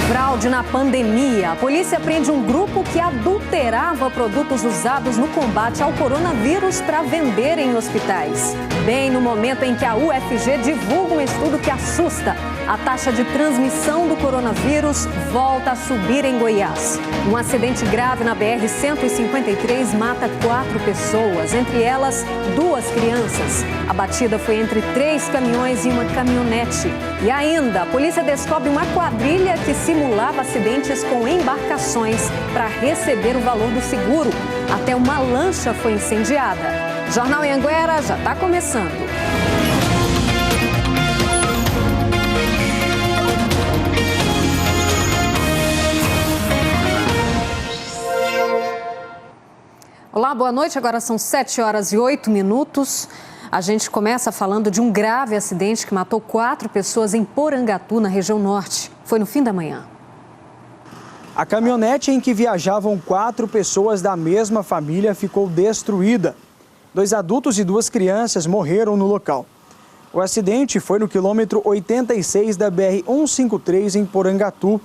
Fraude na pandemia. A polícia prende um grupo que adulterava produtos usados no combate ao coronavírus para vender em hospitais. Bem no momento em que a UFG divulga um estudo que assusta. A taxa de transmissão do coronavírus volta a subir em Goiás. Um acidente grave na BR-153 mata 4 pessoas, entre elas 2 crianças. A batida foi entre 3 caminhões e uma caminhonete. E ainda, a polícia descobre uma quadrilha que simulava acidentes com embarcações para receber o valor do seguro. Até uma lancha foi incendiada. Jornal Anhanguera já está começando. Olá, boa noite. Agora são 7h08. A gente começa falando de um grave acidente que matou 4 pessoas em Porangatu, na região norte. Foi no fim da manhã. A caminhonete em que viajavam 4 pessoas da mesma família ficou destruída. 2 adultos e 2 crianças morreram no local. O acidente foi no quilômetro 86 da BR-153 em Porangatu.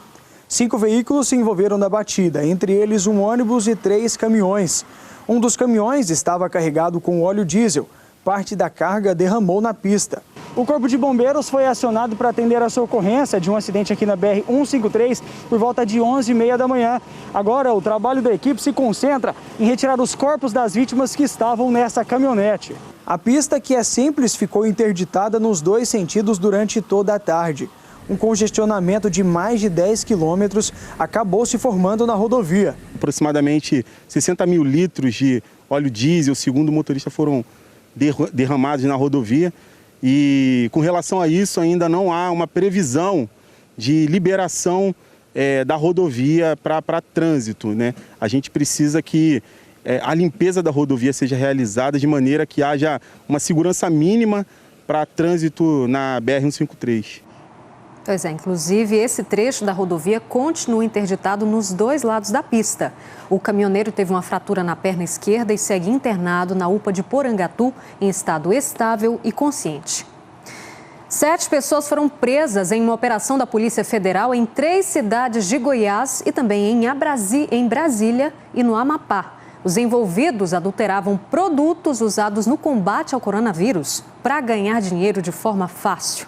5 veículos se envolveram na batida, entre eles um ônibus e 3 caminhões. Um dos caminhões estava carregado com óleo diesel. Parte da carga derramou na pista. O Corpo de Bombeiros foi acionado para atender a ocorrência de um acidente aqui na BR-153 por volta de 11h30 da manhã. Agora, o trabalho da equipe se concentra em retirar os corpos das vítimas que estavam nessa caminhonete. A pista, que é simples, ficou interditada nos 2 sentidos durante toda a tarde. Um congestionamento de mais de 10 quilômetros acabou se formando na rodovia. Aproximadamente 60 mil litros de óleo diesel, segundo o motorista, foram derramados na rodovia. E com relação a isso, ainda não há uma previsão de liberação da rodovia para trânsito, né? A gente precisa que a limpeza da rodovia seja realizada de maneira que haja uma segurança mínima para trânsito na BR-153. Pois é, inclusive esse trecho da rodovia continua interditado nos 2 lados da pista. O caminhoneiro teve uma fratura na perna esquerda e segue internado na UPA de Porangatu em estado estável e consciente. 7 pessoas foram presas em uma operação da Polícia Federal em 3 cidades de Goiás e também em Brasília e no Amapá. Os envolvidos adulteravam produtos usados no combate ao coronavírus para ganhar dinheiro de forma fácil.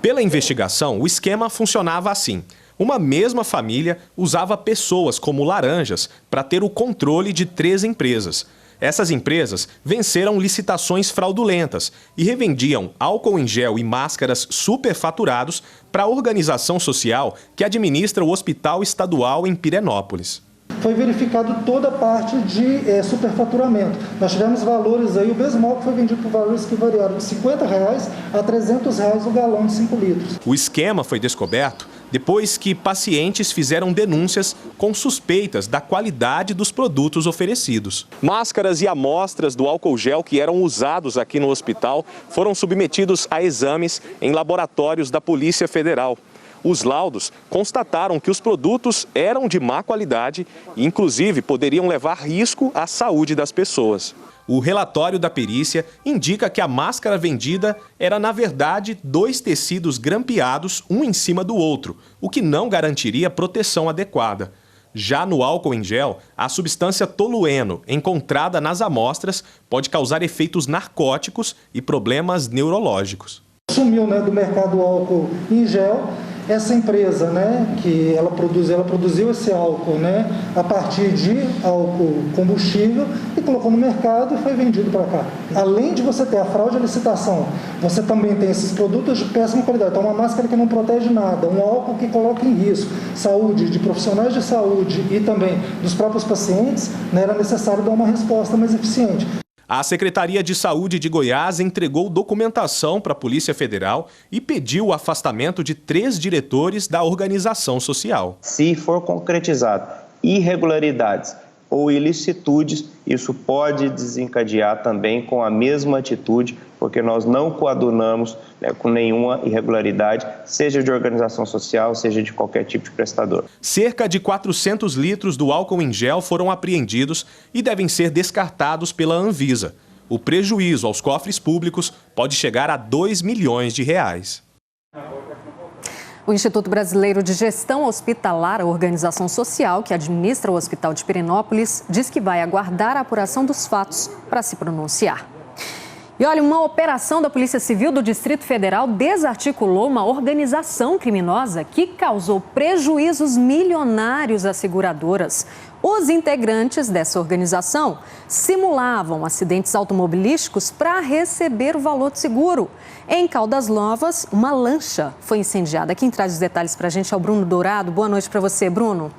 Pela investigação, o esquema funcionava assim. Uma mesma família usava pessoas como laranjas para ter o controle de 3 empresas. Essas empresas venceram licitações fraudulentas e revendiam álcool em gel e máscaras superfaturados para a organização social que administra o Hospital Estadual em Pirenópolis. Foi verificado toda a parte de superfaturamento. Nós tivemos valores aí, o mesmo álcool foi vendido por valores que variaram de R$50 a R$300 o galão de 5 litros. O esquema foi descoberto depois que pacientes fizeram denúncias com suspeitas da qualidade dos produtos oferecidos. Máscaras e amostras do álcool gel que eram usados aqui no hospital foram submetidos a exames em laboratórios da Polícia Federal. Os laudos constataram que os produtos eram de má qualidade e, inclusive, poderiam levar risco à saúde das pessoas. O relatório da perícia indica que a máscara vendida era, na verdade, 2 tecidos grampeados, um em cima do outro, o que não garantiria proteção adequada. Já no álcool em gel, a substância tolueno, encontrada nas amostras, pode causar efeitos narcóticos e problemas neurológicos. Sumiu, do mercado o álcool em gel. Essa empresa, que ela produziu esse álcool, a partir de álcool combustível e colocou no mercado e foi vendido para cá. Além de você ter a fraude à licitação, você também tem esses produtos de péssima qualidade. Então, uma máscara que não protege nada, um álcool que coloca em risco saúde de profissionais de saúde e também dos próprios pacientes, era necessário dar uma resposta mais eficiente. A Secretaria de Saúde de Goiás entregou documentação para a Polícia Federal e pediu o afastamento de 3 diretores da organização social. Se for concretizado irregularidades ou ilicitudes, isso pode desencadear também com a mesma atitude, porque nós não coadunamos com nenhuma irregularidade, seja de organização social, seja de qualquer tipo de prestador. Cerca de 400 litros do álcool em gel foram apreendidos e devem ser descartados pela Anvisa. O prejuízo aos cofres públicos pode chegar a R$2 milhões. O Instituto Brasileiro de Gestão Hospitalar, a organização social que administra o Hospital de Pirenópolis, diz que vai aguardar a apuração dos fatos para se pronunciar. E olha, uma operação da Polícia Civil do Distrito Federal desarticulou uma organização criminosa que causou prejuízos milionários às seguradoras. Os integrantes dessa organização simulavam acidentes automobilísticos para receber o valor de seguro. Em Caldas Novas, uma lancha foi incendiada. Quem traz os detalhes para a gente é o Bruno Dourado. Boa noite para você, Bruno.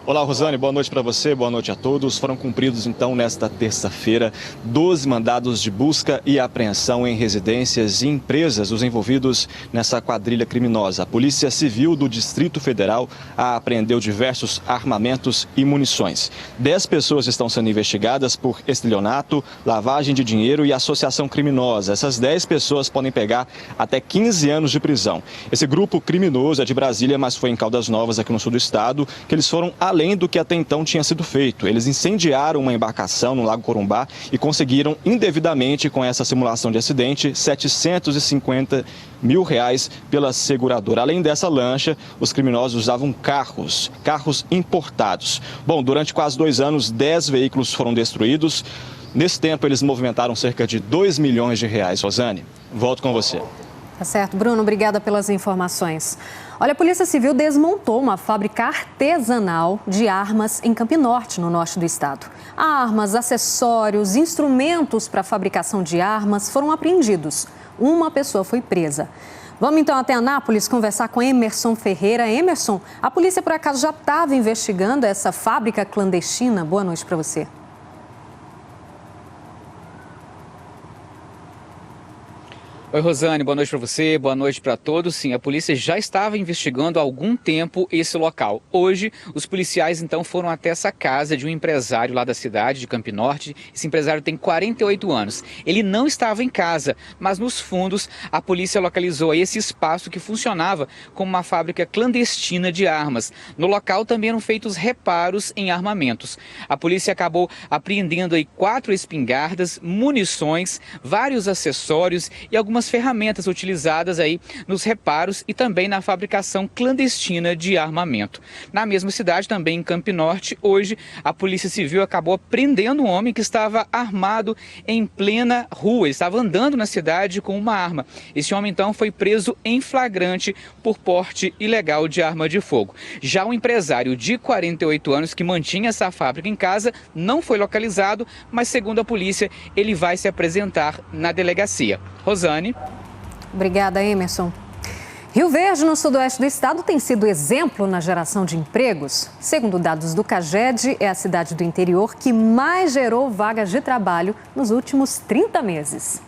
Olá, Rosane, boa noite para você, boa noite a todos. Foram cumpridos, então, nesta terça-feira, 12 mandados de busca e apreensão em residências e empresas dos envolvidos nessa quadrilha criminosa. A Polícia Civil do Distrito Federal apreendeu diversos armamentos e munições. 10 pessoas estão sendo investigadas por estelionato, lavagem de dinheiro e associação criminosa. Essas 10 pessoas podem pegar até 15 anos de prisão. Esse grupo criminoso é de Brasília, mas foi em Caldas Novas, aqui no sul do estado, que eles foram além do que até então tinha sido feito. Eles incendiaram uma embarcação no Lago Corumbá e conseguiram indevidamente, com essa simulação de acidente, R$750 mil pela seguradora. Além dessa lancha, os criminosos usavam carros importados. Bom, durante quase 2 anos, 10 veículos foram destruídos. Nesse tempo, eles movimentaram cerca de R$2 milhões. Rosane, volto com você. Tá certo, Bruno, obrigada pelas informações. Olha, a Polícia Civil desmontou uma fábrica artesanal de armas em Campo Norte, no norte do estado. Armas, acessórios, instrumentos para a fabricação de armas foram apreendidos. Uma pessoa foi presa. Vamos então até Anápolis conversar com Emerson Ferreira. Emerson, a polícia por acaso já estava investigando essa fábrica clandestina? Boa noite para você. Oi, Rosane, boa noite para você, boa noite para todos. Sim, a polícia já estava investigando há algum tempo esse local. Hoje, os policiais então foram até essa casa de um empresário lá da cidade de Campo Norte. Esse empresário tem 48 anos. Ele não estava em casa, mas nos fundos a polícia localizou aí esse espaço que funcionava como uma fábrica clandestina de armas. No local também eram feitos reparos em armamentos. A polícia acabou apreendendo aí 4 espingardas, munições, vários acessórios e algumas ferramentas utilizadas aí nos reparos e também na fabricação clandestina de armamento. Na mesma cidade, também em Campo Norte, hoje a Polícia Civil acabou prendendo um homem que estava armado em plena rua. Ele estava andando na cidade com uma arma. Esse homem então foi preso em flagrante por porte ilegal de arma de fogo. Já o empresário de 48 anos que mantinha essa fábrica em casa não foi localizado, mas segundo a polícia ele vai se apresentar na delegacia. Rosane. Obrigada, Emerson. Rio Verde, no sudoeste do estado, tem sido exemplo na geração de empregos. Segundo dados do CAGED, é a cidade do interior que mais gerou vagas de trabalho nos últimos 30 meses.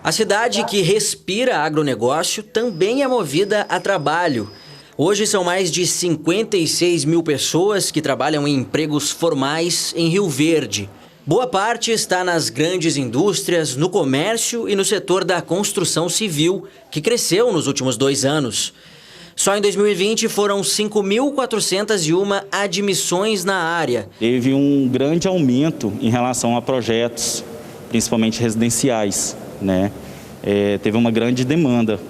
A cidade que respira agronegócio também é movida a trabalho. Hoje são mais de 56 mil pessoas que trabalham em empregos formais em Rio Verde. Boa parte está nas grandes indústrias, no comércio e no setor da construção civil, que cresceu nos últimos 2 anos. Só em 2020 foram 5.401 admissões na área. Teve um grande aumento em relação a projetos, principalmente residenciais, né? Teve uma grande demanda.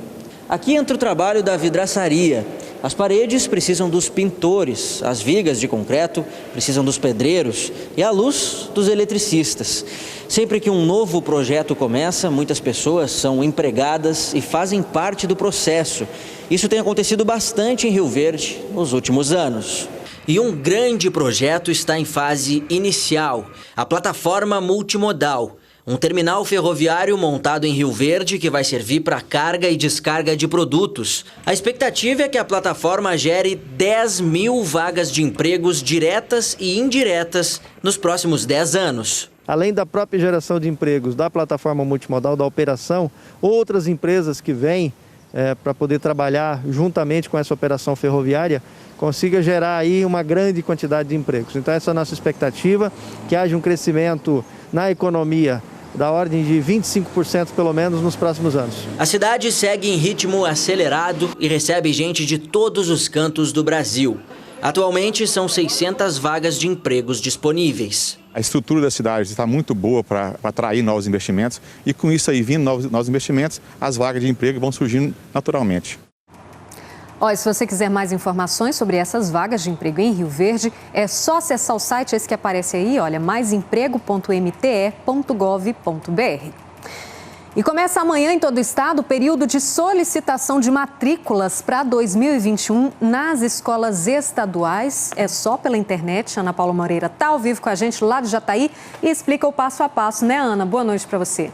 Aqui entra o trabalho da vidraçaria. As paredes precisam dos pintores, as vigas de concreto precisam dos pedreiros e a luz dos eletricistas. Sempre que um novo projeto começa, muitas pessoas são empregadas e fazem parte do processo. Isso tem acontecido bastante em Rio Verde nos últimos anos. E um grande projeto está em fase inicial, a plataforma multimodal. Um terminal ferroviário montado em Rio Verde que vai servir para carga e descarga de produtos. A expectativa é que a plataforma gere 10 mil vagas de empregos diretas e indiretas nos próximos 10 anos. Além da própria geração de empregos da plataforma multimodal, da operação, outras empresas que vêm para poder trabalhar juntamente com essa operação ferroviária consiga gerar aí uma grande quantidade de empregos. Então essa é a nossa expectativa, que haja um crescimento na economia da ordem de 25% pelo menos nos próximos anos. A cidade segue em ritmo acelerado e recebe gente de todos os cantos do Brasil. Atualmente são 600 vagas de empregos disponíveis. A estrutura da cidade está muito boa para atrair novos investimentos e com isso aí, vindo novos investimentos, as vagas de emprego vão surgindo naturalmente. Olha, se você quiser mais informações sobre essas vagas de emprego em Rio Verde, é só acessar o site esse que aparece aí, olha, maisemprego.mte.gov.br. E começa amanhã em todo o estado o período de solicitação de matrículas para 2021 nas escolas estaduais. É só pela internet. Ana Paula Moreira está ao vivo com a gente lá de Jataí e explica o passo a passo, né, Ana? Boa noite para você.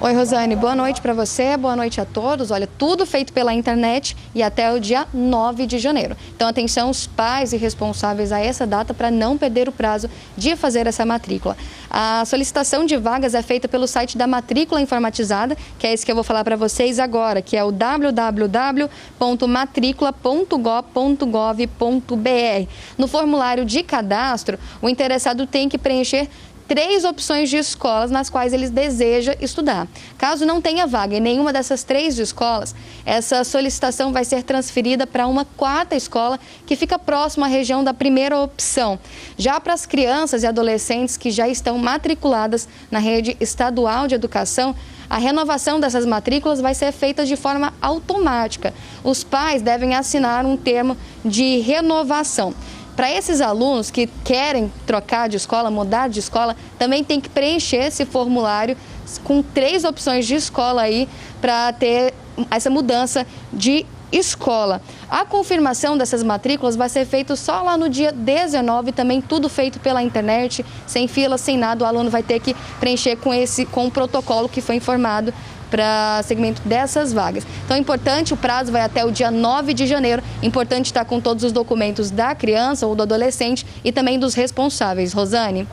Oi, Rosane, boa noite para você, boa noite a todos. Olha, tudo feito pela internet e até o dia 9 de janeiro. Então, atenção, os pais e responsáveis a essa data para não perder o prazo de fazer essa matrícula. A solicitação de vagas é feita pelo site da Matrícula Informatizada, que é esse que eu vou falar para vocês agora, que é o www.matricula.gov.br. No formulário de cadastro, o interessado tem que preencher 3 opções de escolas nas quais ele deseja estudar. Caso não tenha vaga em nenhuma dessas 3 escolas, essa solicitação vai ser transferida para uma 4ª escola que fica próxima à região da primeira opção. Já para as crianças e adolescentes que já estão matriculadas na rede estadual de educação, a renovação dessas matrículas vai ser feita de forma automática. Os pais devem assinar um termo de renovação. Para esses alunos que querem trocar de escola, mudar de escola, também tem que preencher esse formulário com 3 opções de escola aí para ter essa mudança de escola. A confirmação dessas matrículas vai ser feita só lá no dia 19, também tudo feito pela internet, sem fila, sem nada. O aluno vai ter que preencher com o protocolo que foi informado para segmento dessas vagas. Então é importante, o prazo vai até o dia 9 de janeiro, importante estar com todos os documentos da criança ou do adolescente e também dos responsáveis. Rosane?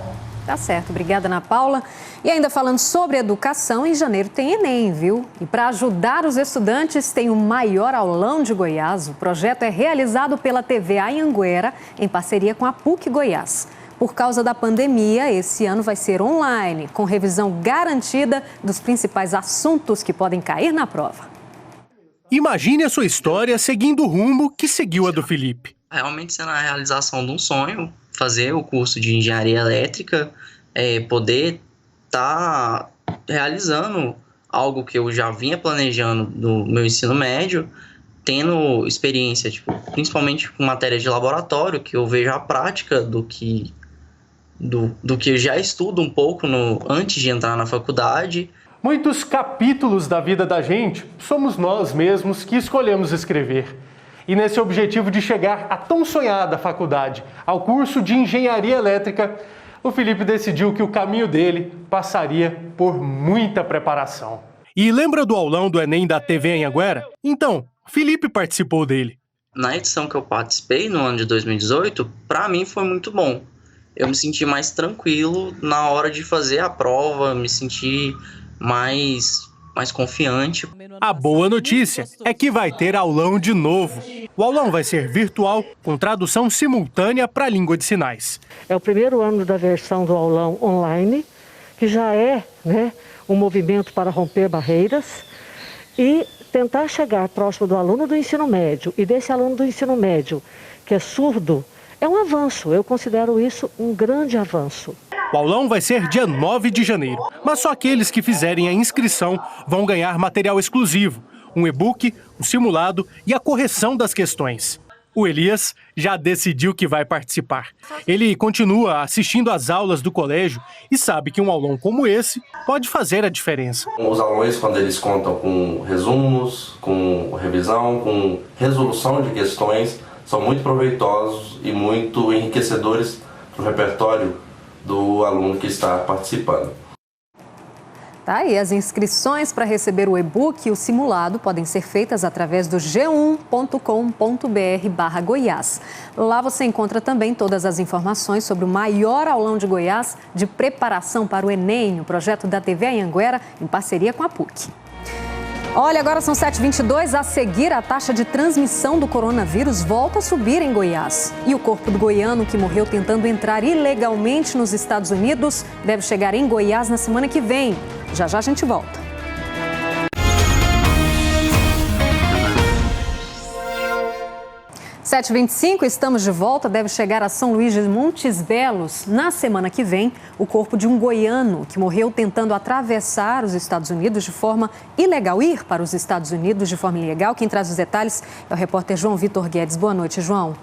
Tá certo, obrigada, Ana Paula. E ainda falando sobre educação, em janeiro tem Enem, viu? E para ajudar os estudantes, tem o maior aulão de Goiás. O projeto é realizado pela TV Anhanguera, em parceria com a PUC Goiás. Por causa da pandemia, esse ano vai ser online, com revisão garantida dos principais assuntos que podem cair na prova. Imagine a sua história seguindo o rumo que seguiu a do Felipe. Realmente sendo a realização de um sonho, fazer o curso de engenharia elétrica, poder estar realizando algo que eu já vinha planejando no meu ensino médio, tendo experiência, principalmente com matérias de laboratório, que eu vejo a prática do que eu já estudo um pouco antes de entrar na faculdade. Muitos capítulos da vida da gente somos nós mesmos que escolhemos escrever. E nesse objetivo de chegar à tão sonhada faculdade, ao curso de engenharia elétrica, o Felipe decidiu que o caminho dele passaria por muita preparação. E lembra do aulão do Enem da TV Anhanguera? Então, Felipe participou dele. Na edição que eu participei, no ano de 2018, para mim foi muito bom. Eu me senti mais tranquilo na hora de fazer a prova, me senti mais confiante. A boa notícia é que vai ter aulão de novo. O aulão vai ser virtual, com tradução simultânea para a língua de sinais. É o primeiro ano da versão do aulão online, que já é um movimento para romper barreiras e tentar chegar próximo do aluno do ensino médio e desse aluno do ensino médio que é surdo. É um avanço, eu considero isso um grande avanço. O aulão vai ser dia 9 de janeiro, mas só aqueles que fizerem a inscrição vão ganhar material exclusivo, um e-book, um simulado e a correção das questões. O Elias já decidiu que vai participar. Ele continua assistindo às aulas do colégio e sabe que um aulão como esse pode fazer a diferença. Os aulões, quando eles contam com resumos, com revisão, com resolução de questões, são muito proveitosos e muito enriquecedores para o repertório do aluno que está participando. Tá aí, as inscrições para receber o e-book e o simulado podem ser feitas através do g1.com.br/Goiás. Lá você encontra também todas as informações sobre o maior aulão de Goiás de preparação para o Enem, o projeto da TV Anhanguera, em parceria com a PUC. Olha, agora são 7h22, a seguir a taxa de transmissão do coronavírus volta a subir em Goiás. E o corpo do goiano que morreu tentando entrar ilegalmente nos Estados Unidos deve chegar em Goiás na semana que vem. Já já a gente volta. 7h25, estamos de volta. Deve chegar a São Luís de Montes Belos na semana que vem o corpo de um goiano que morreu tentando atravessar os Estados Unidos de forma ilegal, ir para os Estados Unidos de forma ilegal. Quem traz os detalhes é o repórter João Vitor Guedes. Boa noite, João.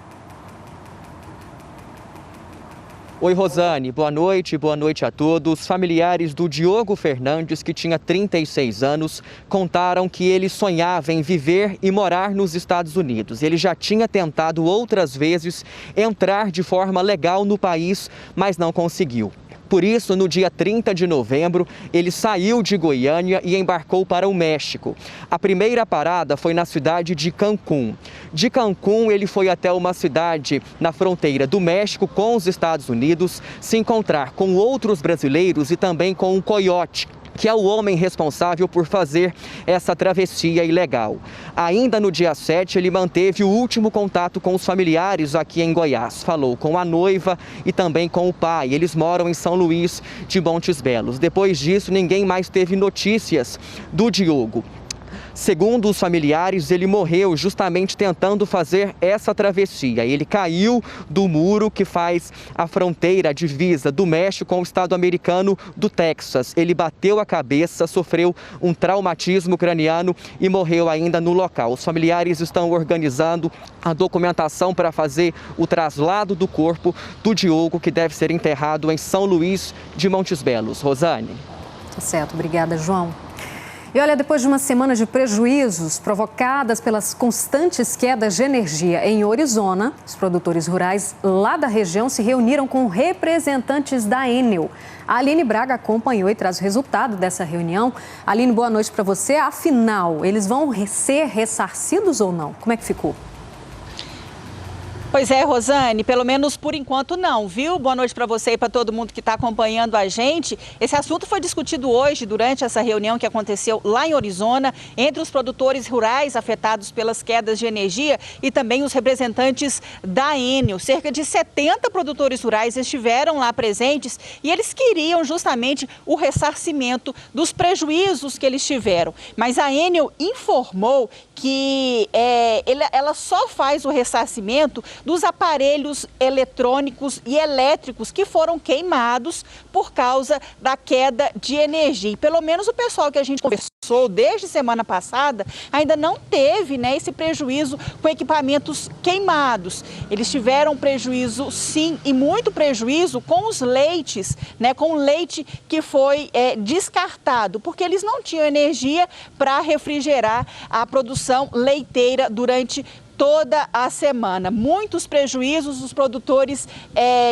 Oi, Rosane, boa noite a todos. Familiares do Diogo Fernandes, que tinha 36 anos, contaram que ele sonhava em viver e morar nos Estados Unidos. Ele já tinha tentado outras vezes entrar de forma legal no país, mas não conseguiu. Por isso, no dia 30 de novembro, ele saiu de Goiânia e embarcou para o México. A primeira parada foi na cidade de Cancún. De Cancún, ele foi até uma cidade na fronteira do México com os Estados Unidos, se encontrar com outros brasileiros e também com um coiote, que é o homem responsável por fazer essa travessia ilegal. Ainda no dia 7, ele manteve o último contato com os familiares aqui em Goiás. Falou com a noiva e também com o pai. Eles moram em São Luís de Montes Belos. Depois disso, ninguém mais teve notícias do Diogo. Segundo os familiares, ele morreu justamente tentando fazer essa travessia. Ele caiu do muro que faz a fronteira, a divisa do México com o estado americano do Texas. Ele bateu a cabeça, sofreu um traumatismo craniano e morreu ainda no local. Os familiares estão organizando a documentação para fazer o traslado do corpo do Diogo, que deve ser enterrado em São Luís de Montes Belos. Rosane. Tá certo, obrigada, João. E olha, depois de uma semana de prejuízos provocadas pelas constantes quedas de energia em Orizona, os produtores rurais lá da região se reuniram com representantes da Enel. A Aline Braga acompanhou e traz o resultado dessa reunião. Aline, boa noite para você. Afinal, eles vão ser ressarcidos ou não? Como é que ficou? Pois é, Rosane, pelo menos por enquanto não, viu? Boa noite para você e para todo mundo que está acompanhando a gente. Esse assunto foi discutido hoje durante essa reunião que aconteceu lá em Orizona, entre os produtores rurais afetados pelas quedas de energia e também os representantes da Enel. Cerca de 70 produtores rurais estiveram lá presentes e eles queriam justamente o ressarcimento dos prejuízos que eles tiveram. Mas a Enel informou que ela só faz o ressarcimento dos aparelhos eletrônicos e elétricos que foram queimados por causa da queda de energia. E pelo menos o pessoal que a gente conversou desde semana passada ainda não teve, esse prejuízo com equipamentos queimados. Eles tiveram prejuízo, sim, e muito prejuízo com os leites, com o leite que foi descartado, porque eles não tinham energia para refrigerar a produção leiteira durante toda a semana. Muitos prejuízos, os produtores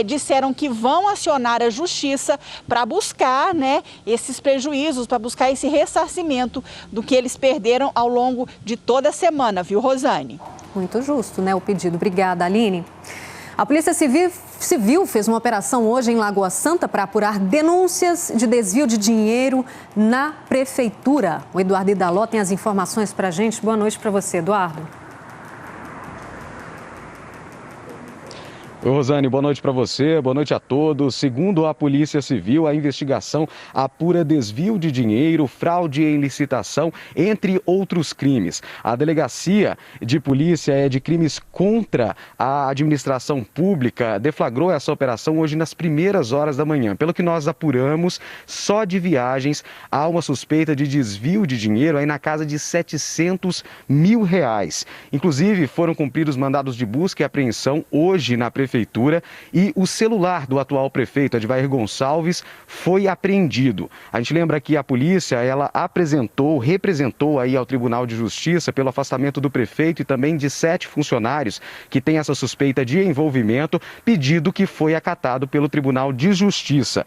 disseram que vão acionar a justiça para buscar esses prejuízos, para buscar esse ressarcimento do que eles perderam ao longo de toda a semana, viu, Rosane? Muito justo, o pedido. Obrigada, Aline. A Polícia Civil fez uma operação hoje em Lagoa Santa para apurar denúncias de desvio de dinheiro na Prefeitura. O Eduardo Idaló tem as informações para a gente. Boa noite para você, Eduardo. Oi, Rosane, boa noite para você, boa noite a todos. Segundo a Polícia Civil, a investigação apura desvio de dinheiro, fraude em licitação, entre outros crimes. A Delegacia de Polícia de Crimes contra a Administração Pública deflagrou essa operação hoje nas primeiras horas da manhã. Pelo que nós apuramos, só de viagens há uma suspeita de desvio de dinheiro aí na casa de R$700 mil. Inclusive, foram cumpridos mandados de busca e apreensão hoje na Prefeitura e o celular do atual prefeito, Advair Gonçalves, foi apreendido. A gente lembra que a polícia, ela representou aí ao Tribunal de Justiça pelo afastamento do prefeito e também de 7 funcionários que têm essa suspeita de envolvimento, pedido que foi acatado pelo Tribunal de Justiça.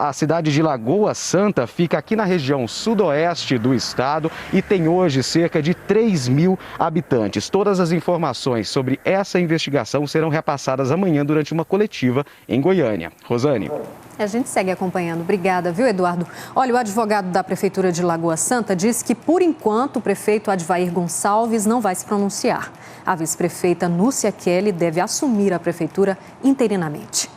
A cidade de Lagoa Santa fica aqui na região sudoeste do estado e tem hoje cerca de 3 mil habitantes. Todas as informações sobre essa investigação serão repassadas amanhã durante uma coletiva em Goiânia. Rosane. A gente segue acompanhando. Obrigada, viu, Eduardo? Olha, o advogado da Prefeitura de Lagoa Santa disse que, por enquanto, o prefeito Advair Gonçalves não vai se pronunciar. A vice-prefeita Núcia Kelly deve assumir a prefeitura interinamente.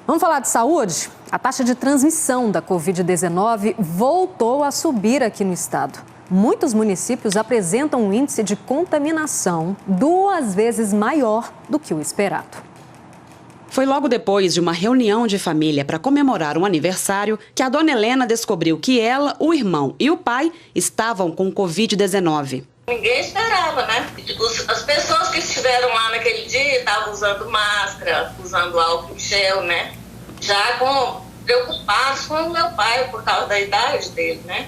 Vamos falar de saúde? A taxa de transmissão da Covid-19 voltou a subir aqui no estado. muitos municípios apresentam um índice de contaminação 2 vezes maior do que o esperado. Foi logo depois de uma reunião de família para comemorar um aniversário que a dona Helena descobriu que ela, o irmão e o pai estavam com Covid-19. Ninguém esperava, né? As pessoas que estiveram lá naquele dia estavam usando máscara, usando álcool gel, né? Já preocupados com o meu pai por causa da idade dele, né?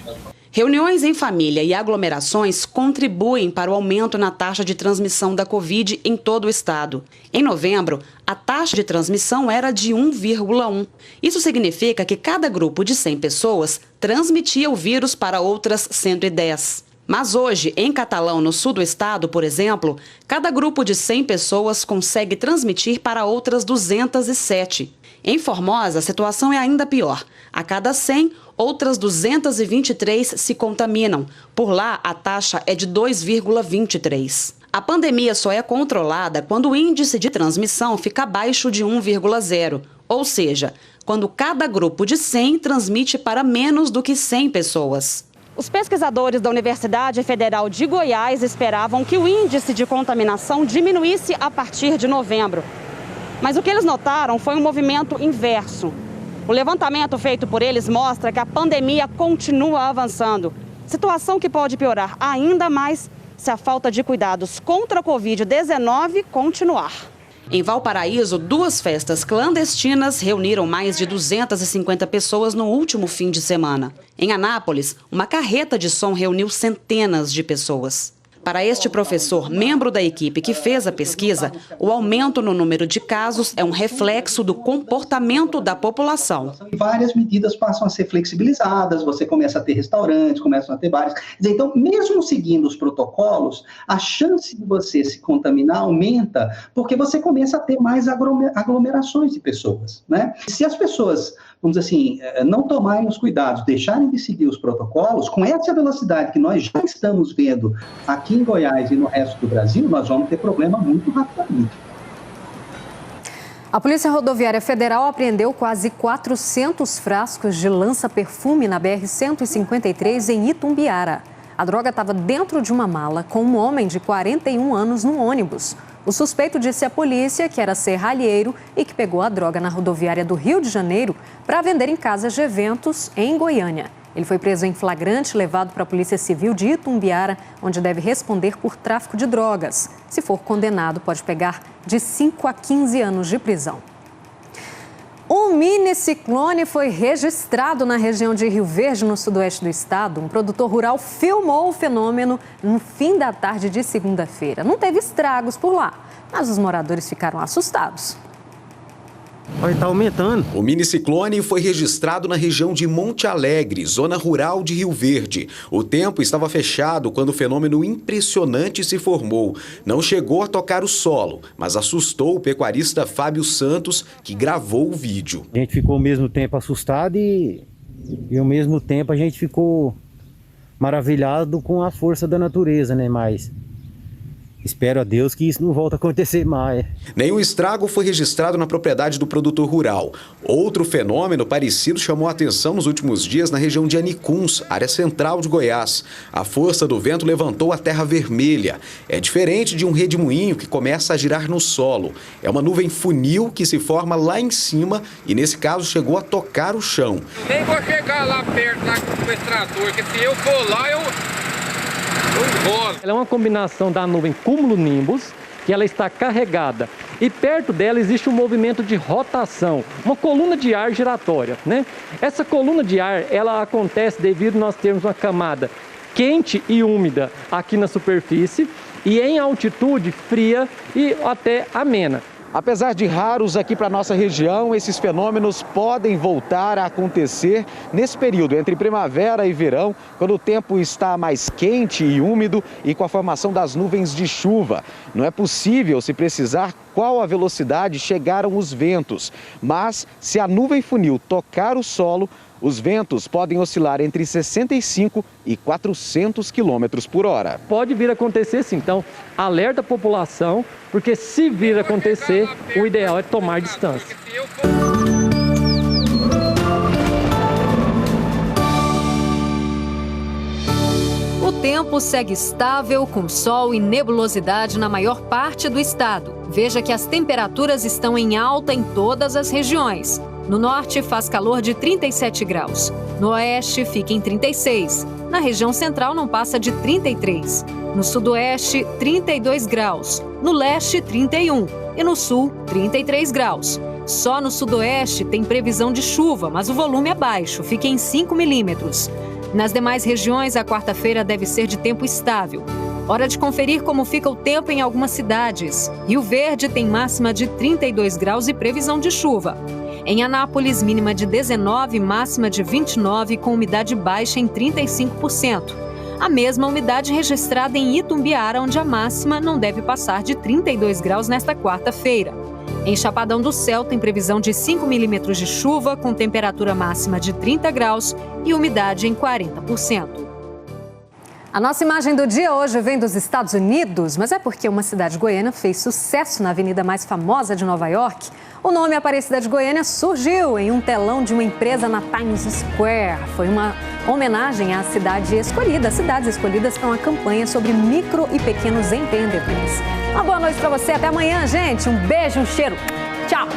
Reuniões em família e aglomerações contribuem para o aumento na taxa de transmissão da Covid em todo o estado. Em novembro, a taxa de transmissão era de 1,1. Isso significa que cada grupo de 100 pessoas transmitia o vírus para outras 110. Mas hoje, em Catalão, no sul do estado, por exemplo, cada grupo de 100 pessoas consegue transmitir para outras 207. Em Formosa, a situação é ainda pior. A cada 100, outras 223 se contaminam. Por lá, a taxa é de 2,23. A pandemia só é controlada quando o índice de transmissão fica abaixo de 1,0. Ou seja, quando cada grupo de 100 transmite para menos do que 100 pessoas. Os pesquisadores da Universidade Federal de Goiás esperavam que o índice de contaminação diminuísse a partir de novembro. Mas o que eles notaram foi um movimento inverso. O levantamento feito por eles mostra que a pandemia continua avançando, situação que pode piorar ainda mais se a falta de cuidados contra a Covid-19 continuar. Em Valparaíso, 2 festas clandestinas reuniram mais de 250 pessoas no último fim de semana. Em Anápolis, uma carreta de som reuniu centenas de pessoas. Para este professor, membro da equipe que fez a pesquisa, o aumento no número de casos é um reflexo do comportamento da população. Várias medidas passam a ser flexibilizadas, você começa a ter restaurantes, começam a ter bares. Então, mesmo seguindo os protocolos, a chance de você se contaminar aumenta, porque você começa a ter mais aglomerações de pessoas, né? Se as pessoas, vamos dizer assim, não tomarem os cuidados, deixarem de seguir os protocolos, com essa velocidade que nós já estamos vendo aqui em Goiás e no resto do Brasil, nós vamos ter problema muito rapidamente. A Polícia Rodoviária Federal apreendeu quase 400 frascos de lança-perfume na BR-153 em Itumbiara. A droga estava dentro de uma mala com um homem de 41 anos no ônibus. O suspeito disse à polícia que era serralheiro e que pegou a droga na rodoviária do Rio de Janeiro para vender em casas de eventos em Goiânia. Ele foi preso em flagrante, levado para a Polícia Civil de Itumbiara, onde deve responder por tráfico de drogas. Se for condenado, pode pegar de 5 a 15 anos de prisão. Um mini-ciclone foi registrado na região de Rio Verde, no sudoeste do estado. Um produtor rural filmou o fenômeno no fim da tarde de segunda-feira. Não teve estragos por lá, mas os moradores ficaram assustados. Está aumentando. O miniciclone foi registrado na região de Monte Alegre, zona rural de Rio Verde. O tempo estava fechado quando o fenômeno impressionante se formou. Não chegou a tocar o solo, mas assustou o pecuarista Fábio Santos, que gravou o vídeo. A gente ficou ao mesmo tempo assustado e ao mesmo tempo a gente ficou maravilhado com a força da natureza, né? Mas espero a Deus que isso não volte a acontecer mais. Nenhum estrago foi registrado na propriedade do produtor rural. Outro fenômeno parecido chamou a atenção nos últimos dias na região de Anicuns, área central de Goiás. A força do vento levantou a terra vermelha. É diferente de um redemoinho que começa a girar no solo. É uma nuvem funil que se forma lá em cima e, nesse caso, chegou a tocar o chão. Nem vou chegar lá perto com o extrator, porque se eu for lá, eu Ela é uma combinação da nuvem cúmulo-nimbus, que ela está carregada, e perto dela existe um movimento de rotação, uma coluna de ar giratória, né? Essa coluna de ar, ela acontece devido a nós termos uma camada quente e úmida aqui na superfície e em altitude fria e até amena. Apesar de raros aqui para a nossa região, esses fenômenos podem voltar a acontecer nesse período entre primavera e verão, quando o tempo está mais quente e úmido e com a formação das nuvens de chuva. Não é possível se precisar qual a velocidade chegaram os ventos, mas se a nuvem funil tocar o solo, os ventos podem oscilar entre 65 e 400 km por hora. Pode vir a acontecer sim, então alerta a população, porque se vir a acontecer, o ideal é tomar distância. O tempo segue estável, com sol e nebulosidade na maior parte do estado. Veja que as temperaturas estão em alta em todas as regiões. No norte faz calor de 37 graus. No oeste fica em 36. Na região central não passa de 33. No sudoeste, 32 graus. No leste, 31. E no sul, 33 graus. Só no sudoeste tem previsão de chuva, mas o volume é baixo, fica em 5 milímetros. Nas demais regiões, a quarta-feira deve ser de tempo estável. Hora de conferir como fica o tempo em algumas cidades. Rio Verde tem máxima de 32 graus e previsão de chuva. Em Anápolis, mínima de 19, máxima de 29, com umidade baixa em 35%. A mesma umidade registrada em Itumbiara, onde a máxima não deve passar de 32 graus nesta quarta-feira. Em Chapadão do Céu, tem previsão de 5 milímetros de chuva, com temperatura máxima de 30 graus e umidade em 40%. A nossa imagem do dia hoje vem dos Estados Unidos, mas é porque uma cidade goiana fez sucesso na avenida mais famosa de Nova York. O nome Aparecida de Goiânia surgiu em um telão de uma empresa na Times Square. Foi uma homenagem à cidade escolhida. As cidades escolhidas para uma campanha sobre micro e pequenos empreendedores. Uma boa noite para você. Até amanhã, gente. Um beijo, um cheiro. Tchau.